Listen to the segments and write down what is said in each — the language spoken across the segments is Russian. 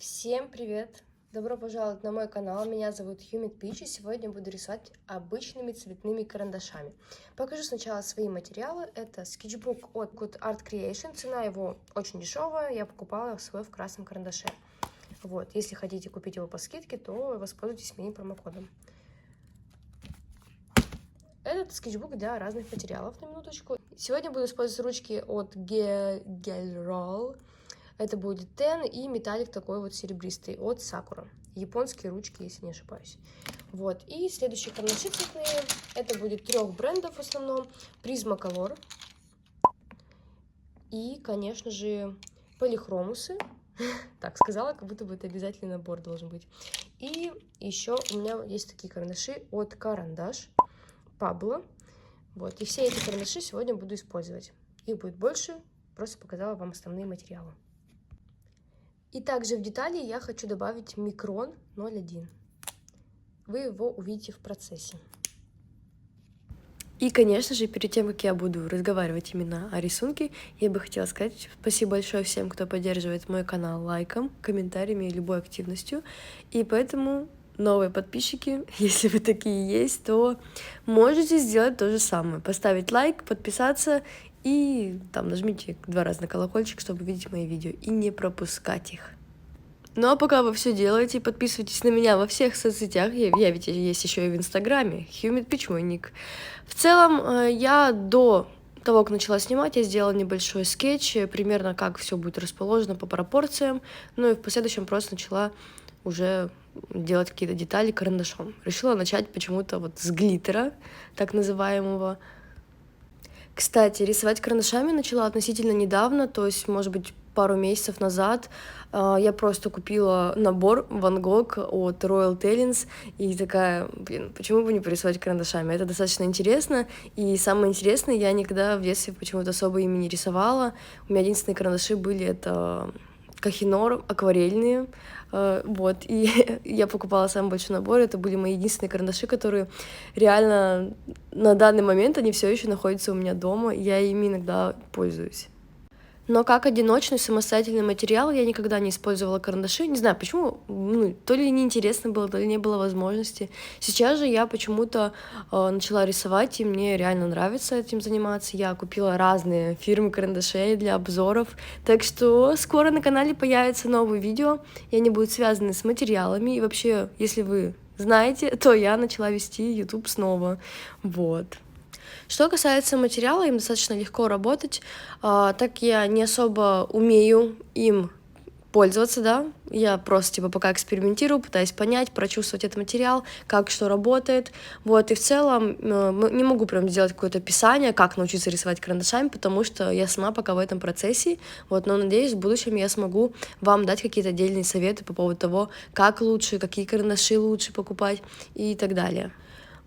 Всем привет! Добро пожаловать на мой канал, меня зовут Humid Peach, и сегодня буду рисовать обычными цветными карандашами. Покажу сначала свои материалы. Это скетчбук от Good Art Creation, цена его очень дешевая, я покупала свой в красном карандаше. Вот, если хотите купить его по скидке, то воспользуйтесь моим промокодом. Этот скетчбук для разных материалов, на минуточку. Сегодня буду использовать ручки от Gelroll. Это будет тен и металлик такой вот серебристый от Sakura. Японские ручки, если не ошибаюсь. Вот. И следующие карандаши цветные. Это будет 3 брендов в основном. Prismacolor. И, конечно же, полихромусы. Так сказала, как будто бы это обязательный набор должен быть. И еще у меня есть такие карандаши от Карандаш Pablo. Вот. И все эти карандаши сегодня буду использовать. Их будет больше. Просто показала вам основные материалы. И также в детали я хочу добавить микрон 0,1. Вы его увидите в процессе. И, конечно же, перед тем, как я буду разговаривать именно о рисунке, я бы хотела сказать спасибо большое всем, кто поддерживает мой канал лайком, комментариями и любой активностью. И поэтому, новые подписчики, если вы такие есть, то можете сделать то же самое. Поставить лайк, подписаться и там нажмите 2 раза на колокольчик, чтобы видеть мои видео и не пропускать их. Ну а пока вы все делаете, подписывайтесь на меня во всех соцсетях. Я ведь есть еще и в Инстаграме. Humid Peach мой ник. В целом, я до того, как начала снимать, я сделала небольшой скетч, примерно как все будет расположено по пропорциям. Ну и в последующем просто начала уже делать какие-то детали карандашом. Решила начать почему-то вот с глиттера, так называемого. Кстати, рисовать карандашами начала относительно недавно, то есть, может быть, пару месяцев назад. Я просто купила набор Van Gogh от Royal Talens и такая, блин, почему бы не порисовать карандашами? Это достаточно интересно, и самое интересное, я никогда в детстве почему-то особо ими не рисовала. У меня единственные карандаши были это Kohinoor, акварельные, вот, и я покупала самый большой набор, это были мои единственные карандаши, которые реально на данный момент, они все еще находятся у меня дома, и я ими иногда пользуюсь. Но как одиночный самостоятельный материал я никогда не использовала карандаши. Не знаю, почему, то ли неинтересно было, то ли не было возможности. Сейчас же я почему-то начала рисовать, и мне реально нравится этим заниматься. Я купила разные фирмы карандашей для обзоров. Так что скоро на канале появятся новые видео, и они будут связаны с материалами. И вообще, если вы знаете, то я начала вести YouTube снова. Вот. Что касается материала, им достаточно легко работать, так я не особо умею им пользоваться, да, я просто типа пока экспериментирую, пытаюсь понять, прочувствовать этот материал, как что работает, вот, и в целом не могу прям сделать какое-то описание, как научиться рисовать карандашами, потому что я сама пока в этом процессе, вот, но надеюсь, в будущем я смогу вам дать какие-то отдельные советы по поводу того, как лучше, какие карандаши лучше покупать и так далее.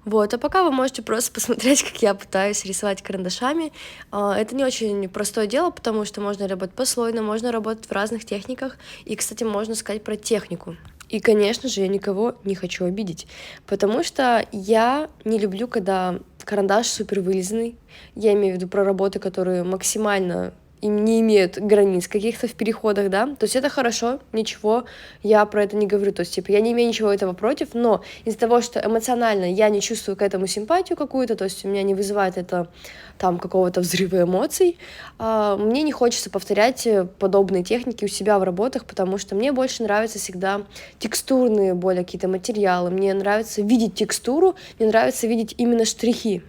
Вот, а пока вы можете просто посмотреть, как я пытаюсь рисовать карандашами. Это не очень простое дело, потому что можно работать послойно, можно работать в разных техниках. И, кстати, можно сказать про технику. И, конечно же, я никого не хочу обидеть, потому что я не люблю, когда карандаш супер вылизанный. Я имею в виду про работы, которые максимально не имеют границ каких-то в переходах, да, то есть это хорошо, ничего, я про это не говорю, то есть, типа, я не имею ничего этого против, но из-за того, что эмоционально я не чувствую к этому симпатию какую-то, то есть у меня не вызывает это там какого-то взрыва эмоций, мне не хочется повторять подобные техники у себя в работах, потому что мне больше нравятся всегда текстурные более какие-то материалы, мне нравится видеть текстуру, мне нравится видеть именно штрихи.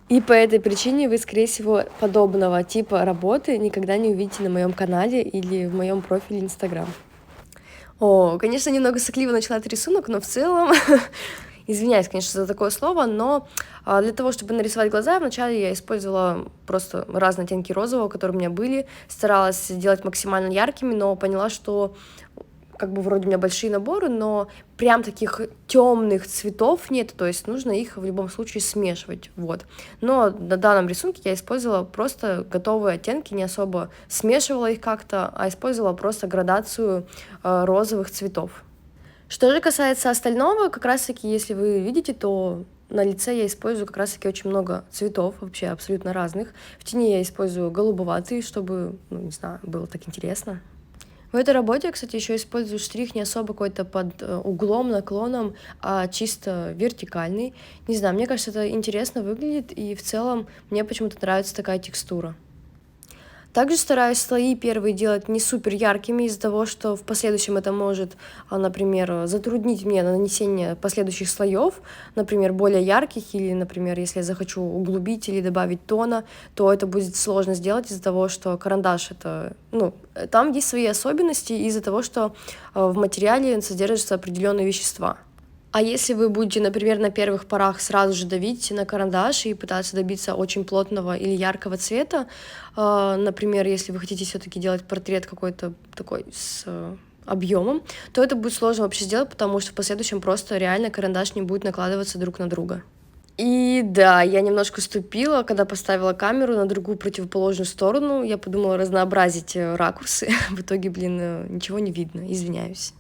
И по этой причине вы, скорее всего, подобного типа работы никогда не увидите на моем канале или в моем профиле Инстаграм. Конечно, немного сокливо начала этот рисунок, но в целом, извиняюсь, конечно, за такое слово, но для того, чтобы нарисовать глаза, вначале я использовала просто разные оттенки розового, которые у меня были, старалась сделать максимально яркими, но поняла, что как бы вроде у меня большие наборы, но прям таких темных цветов нет, то есть нужно их в любом случае смешивать, вот. Но на данном рисунке я использовала просто готовые оттенки, не особо смешивала их как-то, а использовала просто градацию розовых цветов. Что же касается остального, как раз-таки, если вы видите, то на лице я использую как раз-таки очень много цветов, вообще абсолютно разных. В тени я использую голубоватый, чтобы, не знаю, было так интересно. В этой работе я, кстати, еще использую штрих не особо какой-то под углом, наклоном, а чисто вертикальный. Не знаю, мне кажется, это интересно выглядит, и в целом мне почему-то нравится такая текстура. Также стараюсь слои первые делать не супер яркими из-за того, что в последующем это может, например, затруднить мне нанесение последующих слоев, например, более ярких, или, например, если я захочу углубить или добавить тона, то это будет сложно сделать из-за того, что карандаш это, там есть свои особенности из-за того, что в материале содержатся определенные вещества. А если вы будете, например, на первых порах сразу же давить на карандаш и пытаться добиться очень плотного или яркого цвета, например, если вы хотите все-таки делать портрет какой-то такой с объемом, то это будет сложно вообще сделать, потому что в последующем просто реально карандаш не будет накладываться друг на друга. И да, я немножко ступила, когда поставила камеру на другую противоположную сторону. Я подумала разнообразить ракурсы. В итоге, ничего не видно, извиняюсь.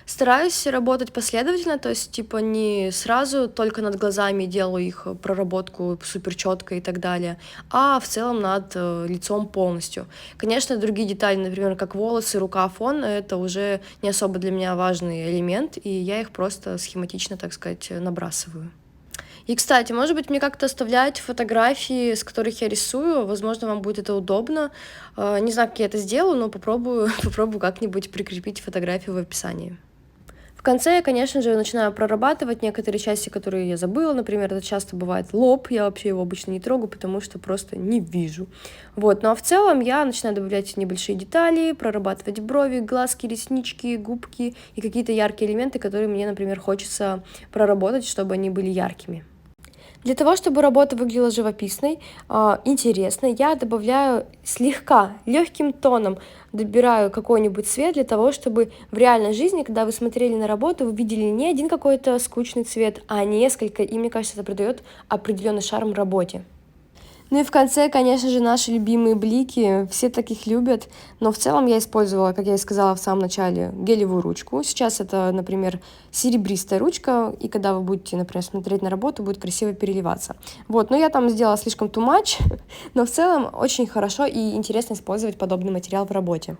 Стараюсь работать последовательно, то есть, типа, не сразу только над глазами делаю их проработку супер четко и так далее, а в целом над лицом полностью. Конечно, другие детали, например, как волосы, рука, фон, это уже не особо для меня важный элемент, и я их просто схематично, так сказать, набрасываю. И, кстати, может быть, мне как-то оставлять фотографии, с которых я рисую, возможно, вам будет это удобно. Не знаю, как я это сделаю, но попробую как-нибудь прикрепить фотографию в описании. В конце я, конечно же, начинаю прорабатывать некоторые части, которые я забыла. Например, это часто бывает лоб, я вообще его обычно не трогаю, потому что просто не вижу. Вот, ну а в целом я начинаю добавлять небольшие детали, прорабатывать брови, глазки, реснички, губки и какие-то яркие элементы, которые мне, например, хочется проработать, чтобы они были яркими. Для того, чтобы работа выглядела живописной, интересной, я добавляю слегка, легким тоном, добираю какой-нибудь цвет для того, чтобы в реальной жизни, когда вы смотрели на работу, вы видели не один какой-то скучный цвет, а несколько, и мне кажется, это придает определенный шарм работе. Ну и в конце, конечно же, наши любимые блики, все таких любят, но в целом я использовала, как я и сказала в самом начале, гелевую ручку. Сейчас это, например, серебристая ручка, и когда вы будете, например, смотреть на работу, будет красиво переливаться. Вот, но я там сделала слишком too much, но в целом очень хорошо и интересно использовать подобный материал в работе.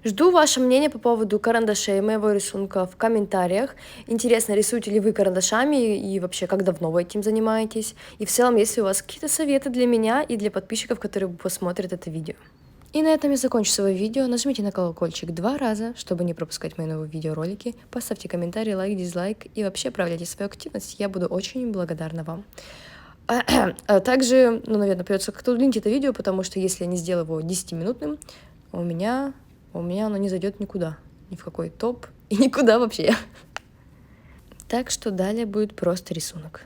Жду ваше мнение по поводу карандашей моего рисунка в комментариях. Интересно, рисуете ли вы карандашами и вообще, как давно вы этим занимаетесь? И в целом, есть ли у вас какие-то советы для меня и для подписчиков, которые посмотрят это видео? И на этом я закончу свое видео. Нажмите на колокольчик 2 раза, чтобы не пропускать мои новые видеоролики. Поставьте комментарий, лайк, дизлайк и вообще проявляйте свою активность. Я буду очень благодарна вам. Также, наверное, придется как-то удлинить это видео, потому что если я не сделаю его 10-минутным, у меня оно не зайдет никуда, ни в какой топ и никуда вообще. Так что далее будет просто рисунок.